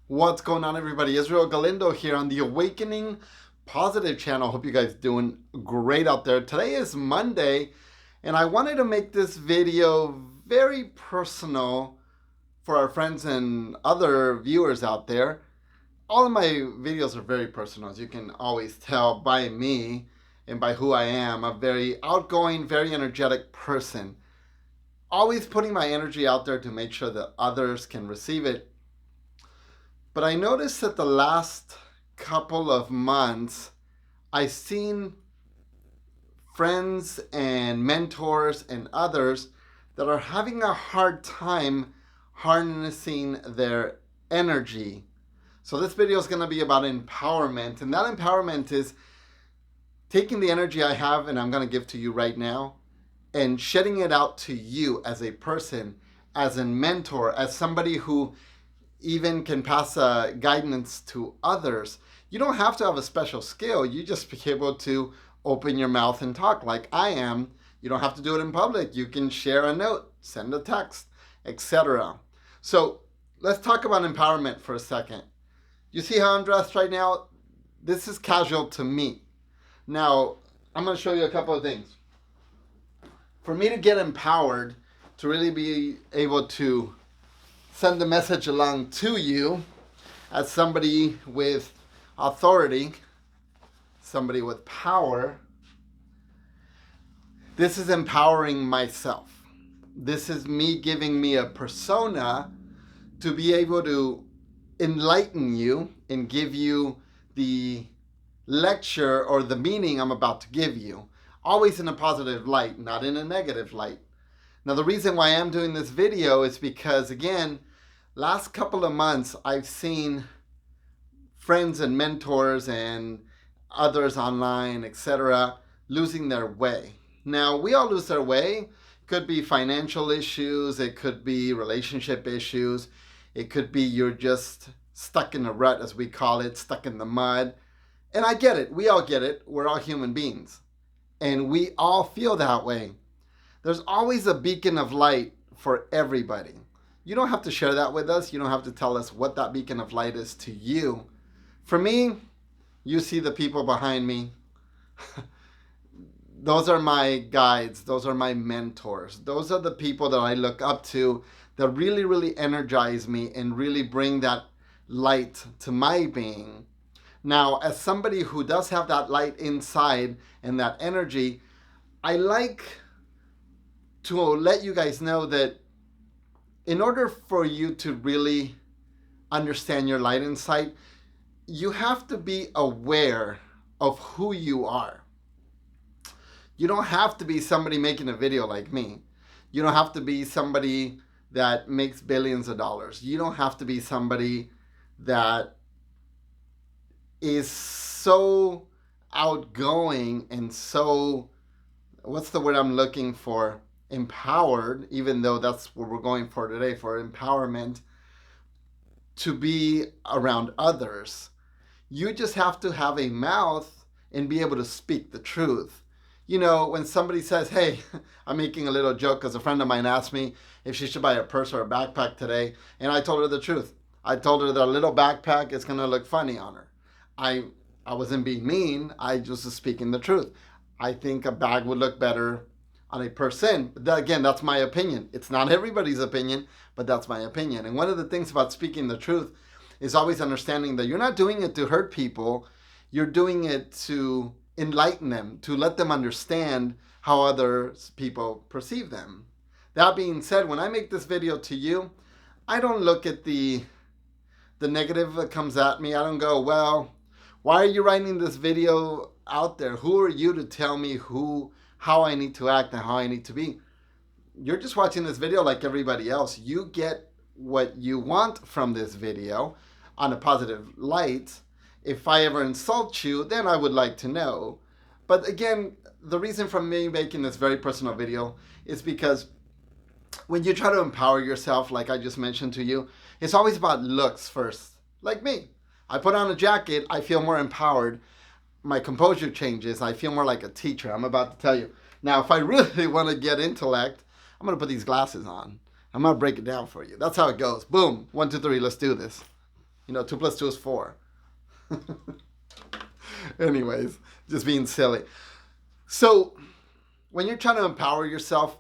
What's going on, everybody? Israel Galindo here on the Awakening Positive channel. Hope you guys doing great out there. Today is Monday, and I wanted to make this video very personal for our friends and other viewers out there. All of my videos are very personal, as you can always tell by me and by who I am. A very outgoing, very energetic person. Always putting my energy out there to make sure that others can receive it. But I noticed that the last couple of months, I've seen friends and mentors and others that are having a hard time harnessing their energy. So this video is going to be about empowerment, and that empowerment is taking the energy I have and I'm going to give to you right now and shedding it out to you as a person, as a mentor, as somebody who even can pass guidance to others. You don't have to have a special skill. You just be able to open your mouth and talk like I am. You don't have to do it in public. You can share a note, send a text, etc. So let's talk about empowerment for a second. You see how I'm dressed right now? This is casual to me. Now, I'm going to show you a couple of things. For me to get empowered, to really be able to send the message along to you as somebody with authority, somebody with power. This is empowering myself. This is me giving me a persona to be able to enlighten you and give you the lecture or the meaning I'm about to give you. Always in a positive light, not in a negative light. Now, the reason why I'm doing this video is because, again, last couple of months, I've seen friends and mentors and others online, etc., losing their way. Now, we all lose our way. It could be financial issues. It could be relationship issues. It could be you're just stuck in a rut, as we call it, stuck in the mud. And I get it. We all get it. We're all human beings. And we all feel that way. There's always a beacon of light for everybody. You don't have to share that with us. You don't have to tell us what that beacon of light is to you. For me, you see the people behind me. Those are my guides. Those are my mentors. Those are the people that I look up to that really, really energize me and really bring that light to my being. Now, as somebody who does have that light inside and that energy, I like to let you guys know that in order for you to really understand your light inside, you have to be aware of who you are. You don't have to be somebody making a video like me. You don't have to be somebody that makes billions of dollars. You don't have to be somebody that is so outgoing and so, what's the word I'm looking for? Empowered, even though that's what we're going for today, for empowerment, to be around others. You just have to have a mouth and be able to speak the truth. You know, when somebody says, hey, I'm making a little joke because a friend of mine asked me if she should buy a purse or a backpack today, and I told her the truth. I told her that a little backpack is going to look funny on her. I wasn't being mean. I just was speaking the truth. I think a bag would look better on a person. But again, that's my opinion. It's not everybody's opinion, but that's my opinion. And one of the things about speaking the truth is always understanding that you're not doing it to hurt people. You're doing it to enlighten them, to let them understand how other people perceive them. That being said, when I make this video to you, I don't look at the negative that comes at me. I don't go, well, why are you writing this video out there? Who are you to tell me how I need to act and how I need to be? You're just watching this video like everybody else. You get what you want from this video on a positive light. If I ever insult you, then I would like to know. But again, the reason for me making this very personal video is because when you try to empower yourself, like I just mentioned to you, it's always about looks first. Like me. I put on a jacket, I feel more empowered. My composure changes, I feel more like a teacher. I'm about to tell you. Now, if I really want to get intellect, I'm going to put these glasses on. I'm going to break it down for you. That's how it goes. Boom. 1, 2, 3, let's do this. 2 plus 2 is 4. Anyways, just being silly. So when you're trying to empower yourself,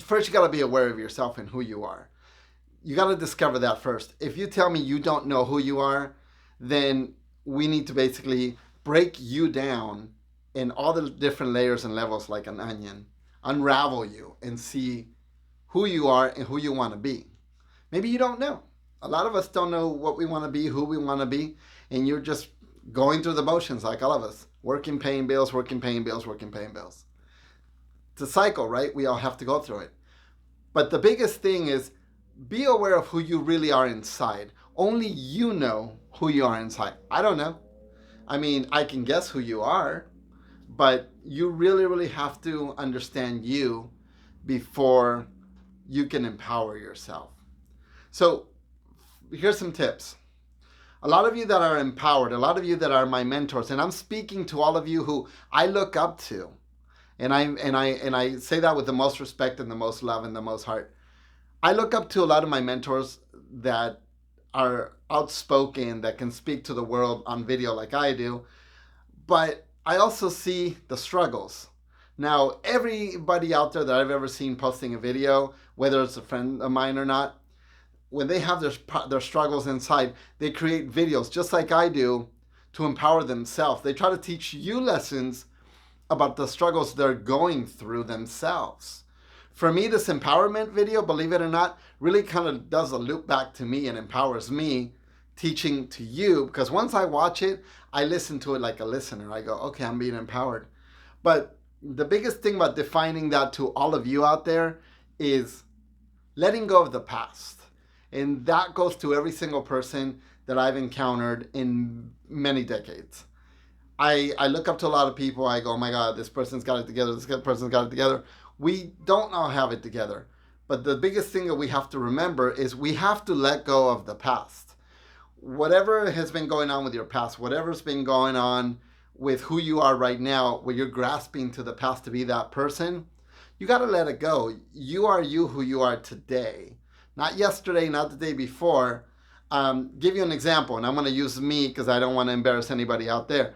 first you got to be aware of yourself and who you are. You got to discover that first. If you tell me you don't know who you are, then we need to basically break you down in all the different layers and levels like an onion, unravel you and see who you are and who you want to be. Maybe you don't know. A lot of us don't know what we want to be, who we want to be, and you're just going through the motions like all of us. Working, paying bills, working, paying bills, working, paying bills. It's a cycle, right? We all have to go through it. But the biggest thing is be aware of who you really are inside. Only you know who you are inside. I don't know. I mean, I can guess who you are, but you really, really have to understand you before you can empower yourself. So here's some tips. A lot of you that are empowered, a lot of you that are my mentors, and I'm speaking to all of you who I look up to, and I say that with the most respect and the most love and the most heart. I look up to a lot of my mentors that are outspoken, that can speak to the world on video like I do, but I also see the struggles. Now, everybody out there that I've ever seen posting a video, whether it's a friend of mine or not, when they have their struggles inside, they create videos just like I do to empower themselves. They try to teach you lessons about the struggles they're going through themselves. For me, this empowerment video, believe it or not, really kind of does a loop back to me and empowers me teaching to you, because once I watch it, I listen to it like a listener. I go, okay, I'm being empowered. But the biggest thing about defining that to all of you out there is letting go of the past. And that goes to every single person that I've encountered in many decades. I look up to a lot of people. I go, oh my God, this person's got it together. This person's got it together. We don't all have it together. But the biggest thing that we have to remember is we have to let go of the past. Whatever has been going on with your past, whatever's been going on with who you are right now, where you're grasping to the past to be that person, you got to let it go. You are you who you are today. Not yesterday, not the day before. Give you an example, and I'm going to use me because I don't want to embarrass anybody out there.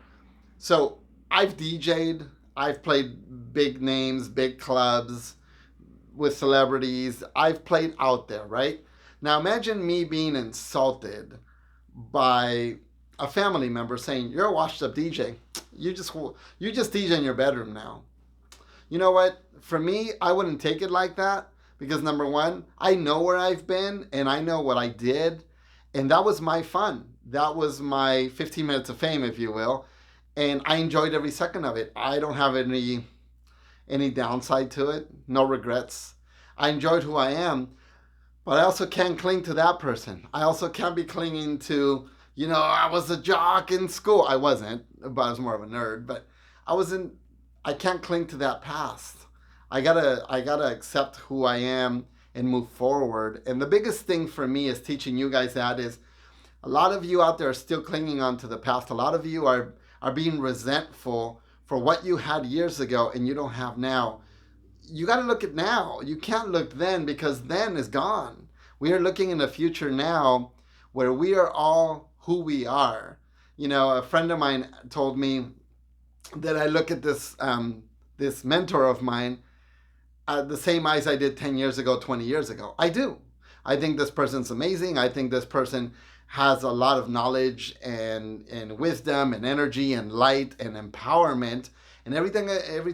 So I've DJ'd, I've played big names, big clubs with celebrities. I've played out there, right? Now imagine me being insulted by a family member saying, you're a washed up DJ. You just DJ in your bedroom now. You know what? For me, I wouldn't take it like that. Because number one, I know where I've been and I know what I did. And that was my fun. That was my 15 minutes of fame, if you will. And I enjoyed every second of it. I don't have any downside to it. No regrets. I enjoyed who I am. But I also can't cling to that person. I also can't be clinging to, I was a jock in school. I wasn't, but I was more of a nerd. But I can't cling to that past. I gotta accept who I am and move forward. And the biggest thing for me is teaching you guys that is a lot of you out there are still clinging on to the past. A lot of you are being resentful for what you had years ago and you don't have now. You got to look at now. You can't look then because then is gone. We are looking in the future now where we are all who we are. A friend of mine told me that I look at this mentor of mine the same eyes I did 10 years ago, 20 years ago. I do. I think this person's amazing. I think this person has a lot of knowledge and wisdom and energy and light and empowerment. And every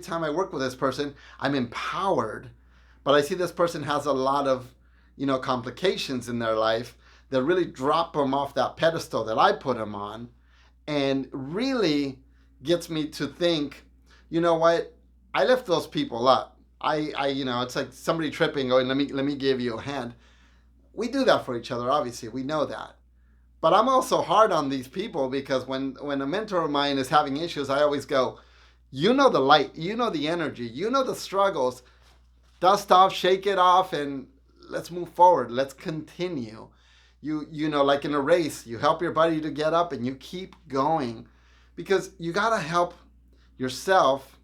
time I work with this person, I'm empowered. But I see this person has a lot of, complications in their life that really drop them off that pedestal that I put them on and really gets me to think, you know what? I lift those people up. It's like somebody tripping going, let me give you a hand. We do that for each other, obviously. We know that. But I'm also hard on these people because when a mentor of mine is having issues, I always go, the light, the energy, the struggles. Dust off, shake it off, and let's move forward. Let's continue. Like in a race, you help your buddy to get up and you keep going because you got to help yourself.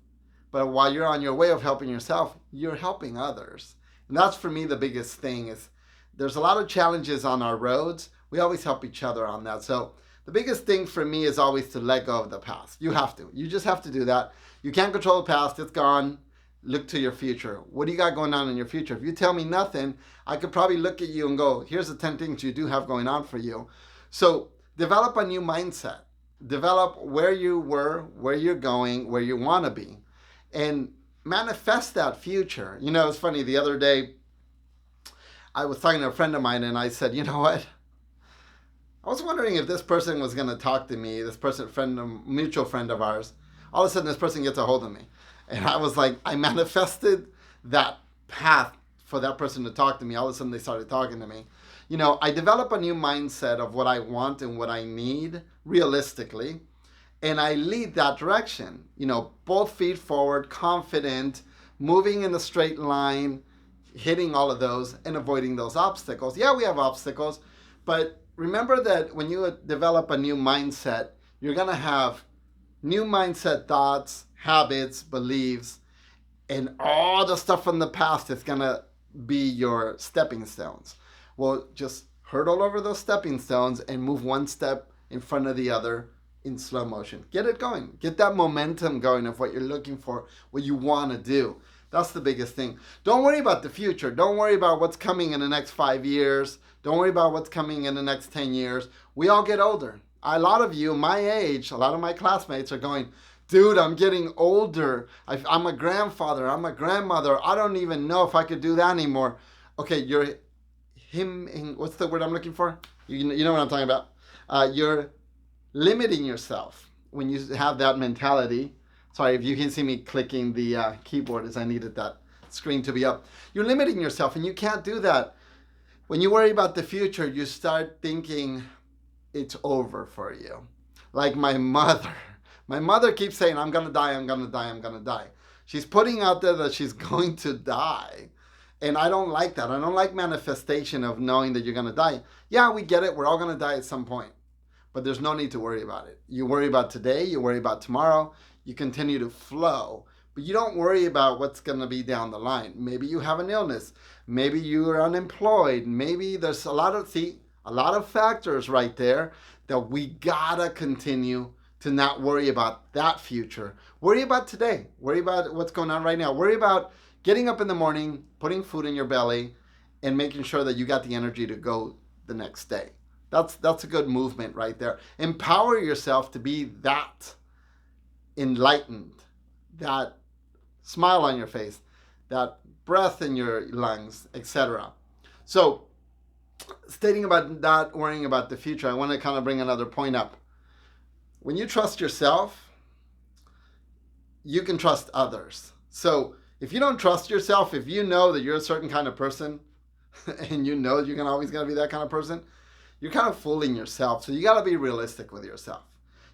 But while you're on your way of helping yourself, you're helping others. And that's for me the biggest thing is there's a lot of challenges on our roads. We always help each other on that. So the biggest thing for me is always to let go of the past. You have to. You just have to do that. You can't control the past. It's gone. Look to your future. What do you got going on in your future? If you tell me nothing, I could probably look at you and go, here's the 10 things you do have going on for you. So develop a new mindset. Develop where you were, where you're going, where you want to be, and manifest that future. You know, it's funny. The other day, I was talking to a friend of mine, and I said, you know what? I was wondering if this person was going to talk to me, this person, mutual friend of ours. All of a sudden, this person gets a hold of me. And I was like, I manifested that path for that person to talk to me. All of a sudden, they started talking to me. You know, I develop a new mindset of what I want and what I need realistically, and I lead that direction. You know, both feet forward, confident, moving in a straight line, hitting all of those and avoiding those obstacles. Yeah, we have obstacles, but remember that when you develop a new mindset, you're going to have new mindset thoughts, habits, beliefs, and all the stuff from the past is going to be your stepping stones. Well, just hurdle over those stepping stones and move one step in front of the other in slow motion. Get it going. Get that momentum going of what you're looking for, what you want to do. That's the biggest thing. Don't worry about the future. Don't worry about what's coming in the next 5 years. Don't worry about what's coming in the next 10 years. We all get older. A lot of you, my age, a lot of my classmates are going, dude, I'm getting older. I'm a grandfather. I'm a grandmother. I don't even know if I could do that anymore. Okay, what's the word I'm looking for? You know what I'm talking about. You're limiting yourself when you have that mentality. Sorry, if you can see me clicking the keyboard as I needed that screen to be up. You're limiting yourself, and you can't do that. When you worry about the future, you start thinking it's over for you. Like my mother. My mother keeps saying, I'm going to die, I'm going to die, I'm going to die. She's putting out there that she's going to die. And I don't like that. I don't like manifestation of knowing that you're going to die. Yeah, we get it. We're all going to die at some point. But there's no need to worry about it. You worry about today. You worry about tomorrow. You continue to flow. But you don't worry about what's going to be down the line. Maybe you have an illness. Maybe you are unemployed. Maybe there's a lot of factors right there that we got to continue to not worry about that future. Worry about today. Worry about what's going on right now. Worry about getting up in the morning, putting food in your belly, and making sure that you got the energy to go the next day. That's a good movement right there. Empower yourself to be that enlightened, that smile on your face, that breath in your lungs, etc. So, stating about not worrying about the future, I want to kind of bring another point up. When you trust yourself, you can trust others. So, if you don't trust yourself, if you know that you're a certain kind of person, and you know you're always going to be that kind of person, you're kind of fooling yourself. So you got to be realistic with yourself.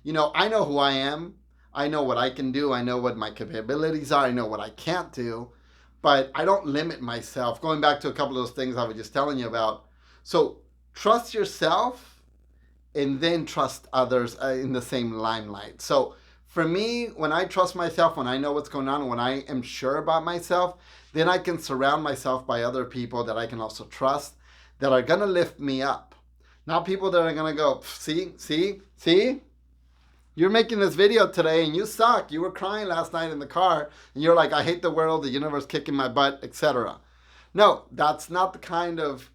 You know, I know who I am. I know what I can do. I know what my capabilities are. I know what I can't do. But I don't limit myself. Going back to a couple of those things I was just telling you about. So trust yourself and then trust others in the same limelight. So for me, when I trust myself, when I know what's going on, when I am sure about myself, then I can surround myself by other people that I can also trust, that are going to lift me up. Not people that are going to go, see? You're making this video today and you suck. You were crying last night in the car and you're like, I hate the world, the universe kicking my butt, etc. No, that's not the kind of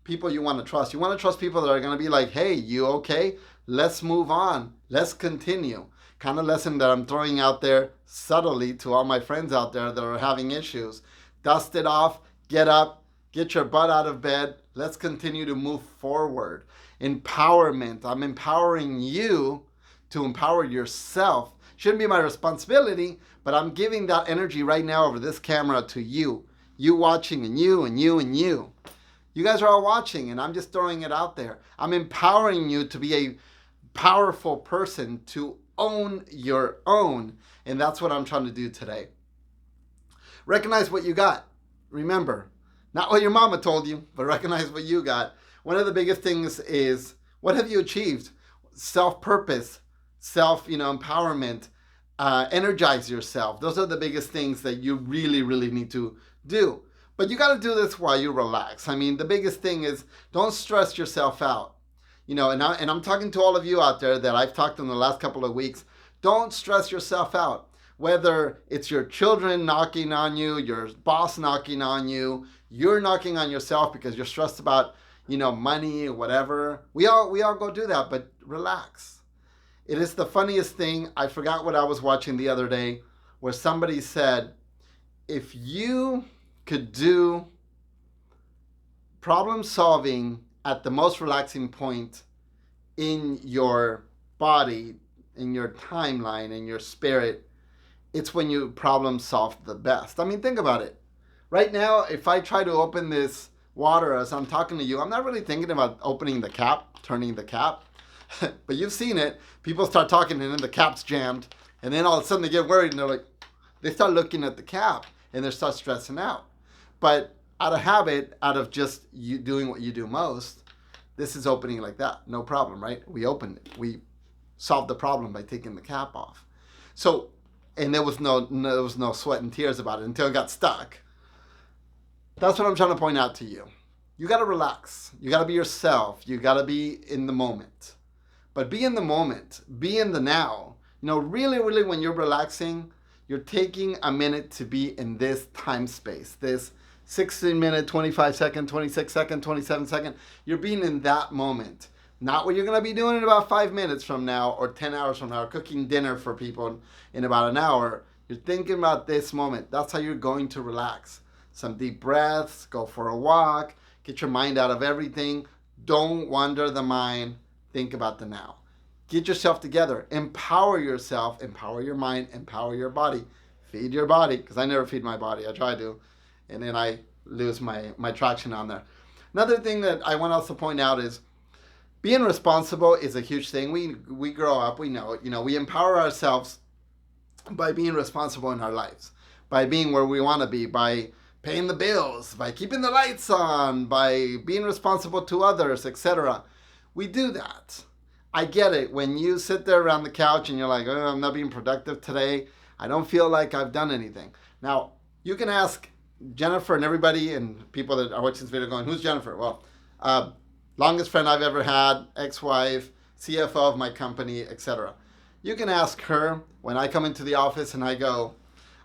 people you want to trust. You want to trust people that are going to be like, hey, you okay? Let's move on. Let's continue. Kind of lesson that I'm throwing out there subtly to all my friends out there that are having issues. Dust it off, get up, get your butt out of bed. Let's continue to move forward. Empowerment. I'm empowering you to empower yourself. Shouldn't be my responsibility, but I'm giving that energy right now over this camera to you. You watching and you and you and you. You guys are all watching and I'm just throwing it out there. I'm empowering you to be a powerful person, to own your own. And that's what I'm trying to do today. Recognize what you got. Remember, not what your mama told you, but recognize what you got. One of the biggest things is, what have you achieved? Self-purpose, self-empowerment, energize yourself. Those are the biggest things that you really, really need to do. But you got to do this while you relax. I mean, the biggest thing is don't stress yourself out. And I'm talking to all of you out there that I've talked to in the last couple of weeks. Don't stress yourself out. Whether it's your children knocking on you, your boss knocking on you, you're knocking on yourself because you're stressed about, money or whatever. We all go do that, but relax. It is the funniest thing. I forgot what I was watching the other day where somebody said, if you could do problem solving at the most relaxing point in your body, in your timeline, in your spirit, it's when you problem solve the best. I mean, think about it. Right now, if I try to open this water as I'm talking to you, I'm not really thinking about opening the cap, turning the cap. But you've seen it. People start talking and then the cap's jammed. And then all of a sudden they get worried and they start looking at the cap and they start stressing out. But out of habit, out of just you doing what you do most, this is opening like that. No problem, right? We opened it. We solved the problem by taking the cap off. So, and there was no sweat and tears about it until it got stuck. That's what I'm trying to point out to you. You got to relax. You got to be yourself. You got to be in the moment. But be in the moment. Be in the now. Really, really, when you're relaxing, you're taking a minute to be in this time space, this 16-minute, 25-second, 26-second, 27-second. You're being in that moment. Not what you're going to be doing in about 5 minutes from now or 10 hours from now, or cooking dinner for people in about an hour. You're thinking about this moment. That's how you're going to relax. Some deep breaths, go for a walk, get your mind out of everything. Don't wander the mind. Think about the now. Get yourself together. Empower yourself. Empower your mind. Empower your body. Feed your body, because I never feed my body. I try to. And then I lose my traction on there. Another thing that I want to point out is being responsible is a huge thing. We grow up, we know it. We empower ourselves by being responsible in our lives, by being where we want to be, by paying the bills, by keeping the lights on, by being responsible to others, etc. We do that. I get it. When you sit there around the couch and you're like, oh, I'm not being productive today. I don't feel like I've done anything. Now, you can ask Jennifer and everybody and people that are watching this video going, who's Jennifer? Well, longest friend I've ever had, ex-wife, CFO of my company, etc. You can ask her when I come into the office and I go,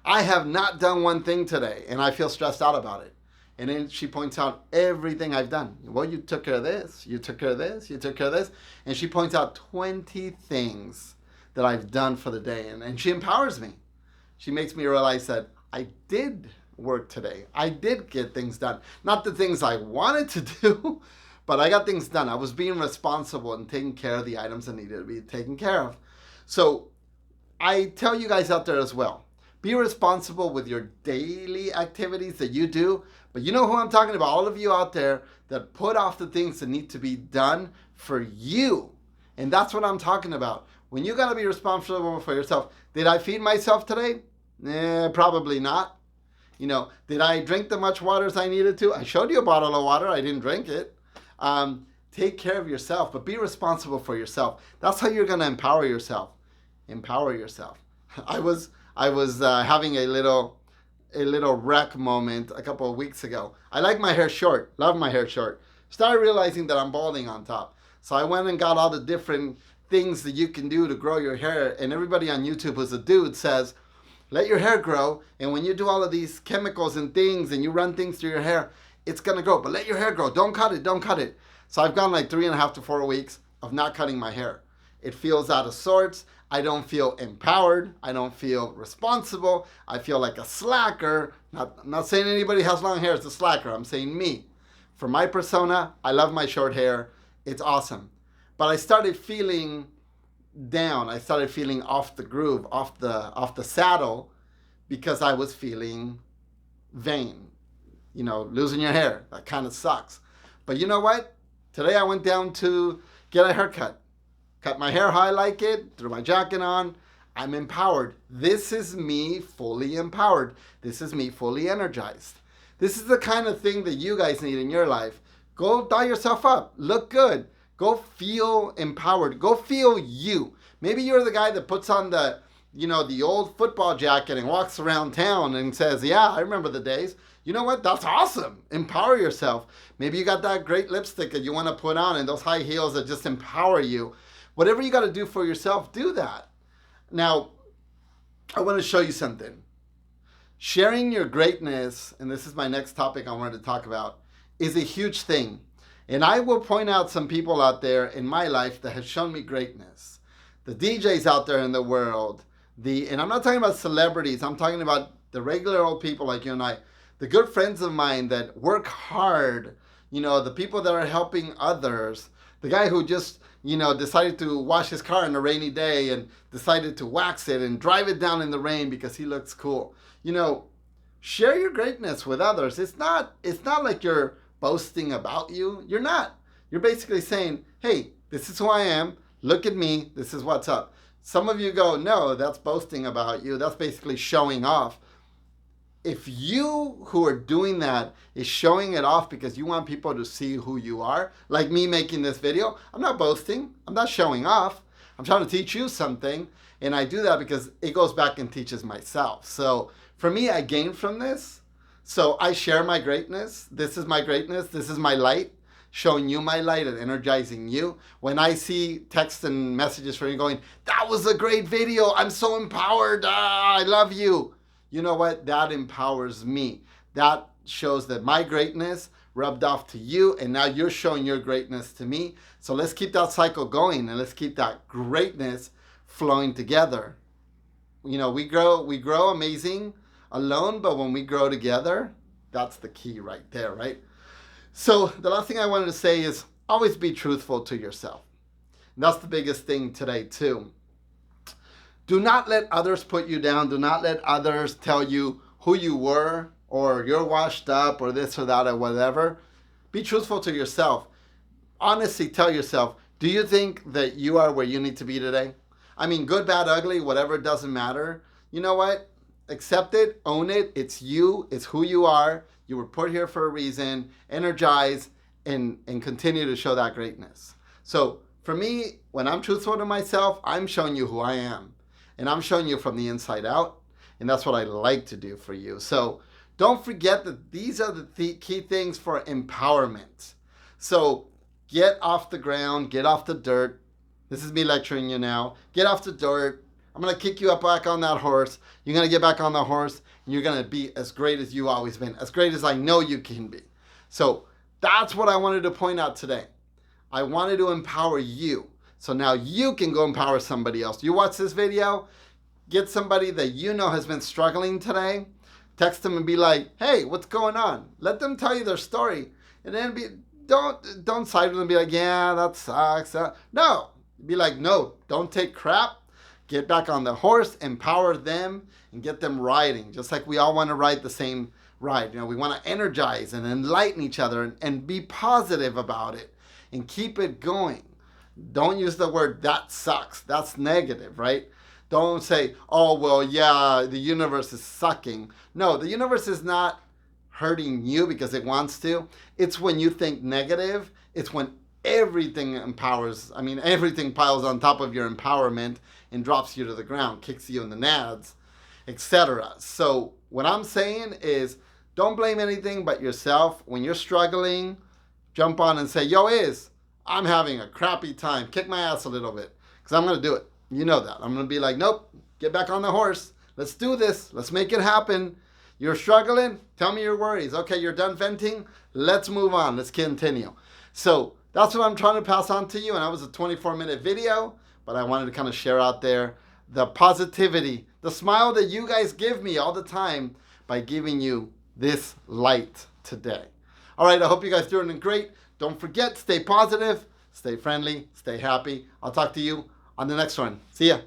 I have not done one thing today and I feel stressed out about it. And then she points out everything I've done. Well, you took care of this, you took care of this, you took care of this. And she points out 20 things that I've done for the day. And she empowers me. She makes me realize that I did work today. I did get things done. Not the things I wanted to do, but I got things done. I was being responsible and taking care of the items that needed to be taken care of. So I tell you guys out there as well, be responsible with your daily activities that you do. But you know who I'm talking about? All of you out there that put off the things that need to be done for you. And that's what I'm talking about. When you got to be responsible for yourself. Did I feed myself today? Probably not. Did I drink the much water as I needed to? I showed you a bottle of water. I didn't drink it. Take care of yourself, but be responsible for yourself. That's how you're going to empower yourself. Empower yourself. I was having a little wreck moment a couple of weeks ago. I like my hair short. Love my hair short. Started realizing that I'm balding on top. So I went and got all the different things that you can do to grow your hair. And everybody on YouTube who's a dude says, let your hair grow. And when you do all of these chemicals and things and you run things through your hair, it's going to grow. But let your hair grow. Don't cut it. Don't cut it. So I've gone like 3.5 to 4 weeks of not cutting my hair. It feels out of sorts. I don't feel empowered. I don't feel responsible. I feel like a slacker. I'm not saying anybody has long hair is a slacker. I'm saying me. For my persona, I love my short hair. It's awesome. But I started feeling down. I started feeling off the groove, off the saddle, because I was feeling vain. Losing your hair, that kind of sucks. But you know what? Today I went down to get a haircut. Cut my hair how I like it, threw my jacket on. I'm empowered. This is me fully empowered. This is me fully energized. This is the kind of thing that you guys need in your life. Go doll yourself up. Look good. Go feel empowered. Go feel you. Maybe you're the guy that puts on the old football jacket and walks around town and says, yeah, I remember the days. You know what? That's awesome. Empower yourself. Maybe you got that great lipstick that you want to put on and those high heels that just empower you. Whatever you got to do for yourself, do that. Now, I want to show you something. Sharing your greatness, and this is my next topic I wanted to talk about, is a huge thing. And I will point out some people out there in my life that have shown me greatness. The DJs out there in the world, and I'm not talking about celebrities, I'm talking about the regular old people like you and I, the good friends of mine that work hard, the people that are helping others, the guy who just, decided to wash his car on a rainy day and decided to wax it and drive it down in the rain because he looks cool. Share your greatness with others. It's not like you're boasting about you. You're not. You're basically saying, hey, this is who I am. Look at me. This is what's up. Some of you go, no, that's boasting about you. That's basically showing off. If you who are doing that is showing it off because you want people to see who you are, like me making this video, I'm not boasting. I'm not showing off. I'm trying to teach you something. And I do that because it goes back and teaches myself. So for me, I gain from this. So I share my greatness. This is my greatness. This is my light, showing you my light and energizing you. When I see texts and messages from you going, that was a great video. I'm so empowered. I love you. You know what? That empowers me. That shows that my greatness rubbed off to you, and now you're showing your greatness to me. So let's keep that cycle going, and let's keep that greatness flowing together. We grow amazing alone, but when we grow together, that's the key right there, right? So the last thing I wanted to say is always be truthful to yourself. And that's the biggest thing today too. Do not let others put you down. Do not let others tell you who you were or you're washed up or this or that or whatever. Be truthful to yourself. Honestly, tell yourself, do you think that you are where you need to be today? I mean, good, bad, ugly, whatever, it doesn't matter. You know what? Accept it, own it. It's you. It's who you are. You were put here for a reason. Energize and continue to show that greatness. So for me, when I'm truthful to myself, I'm showing you who I am. And I'm showing you from the inside out. And that's what I like to do for you. So don't forget that these are the key things for empowerment. So get off the ground, get off the dirt. This is me lecturing you now. Get off the dirt. I'm going to kick you up back on that horse. You're going to get back on the horse, and you're going to be as great as you've always been, as great as I know you can be. So that's what I wanted to point out today. I wanted to empower you. So now you can go empower somebody else. You watch this video, get somebody that you know has been struggling today, text them and be like, hey, what's going on? Let them tell you their story. And then don't side with them and be like, yeah, that sucks. No. Be like, no, don't take crap. Get back on the horse, empower them, and get them riding. Just like we all want to ride the same ride. We want to energize and enlighten each other and be positive about it and keep it going. Don't use the word that sucks. That's negative, right? Don't say, oh, well, yeah, the universe is sucking. No, the universe is not hurting you because it wants to. It's when you think negative. It's when everything everything piles on top of your empowerment and drops you to the ground, kicks you in the nads, etc. So what I'm saying is don't blame anything but yourself. When you're struggling, jump on and say, yo, I'm having a crappy time. Kick my ass a little bit because I'm going to do it. You know that. I'm going to be like, nope, get back on the horse. Let's do this. Let's make it happen. You're struggling? Tell me your worries. Okay, you're done venting? Let's move on. Let's continue. So that's what I'm trying to pass on to you. And that was a 24-minute video, but I wanted to kind of share out there the positivity, the smile that you guys give me all the time by giving you this light today. All right, I hope you guys are doing great. Don't forget, stay positive, stay friendly, stay happy. I'll talk to you on the next one. See ya.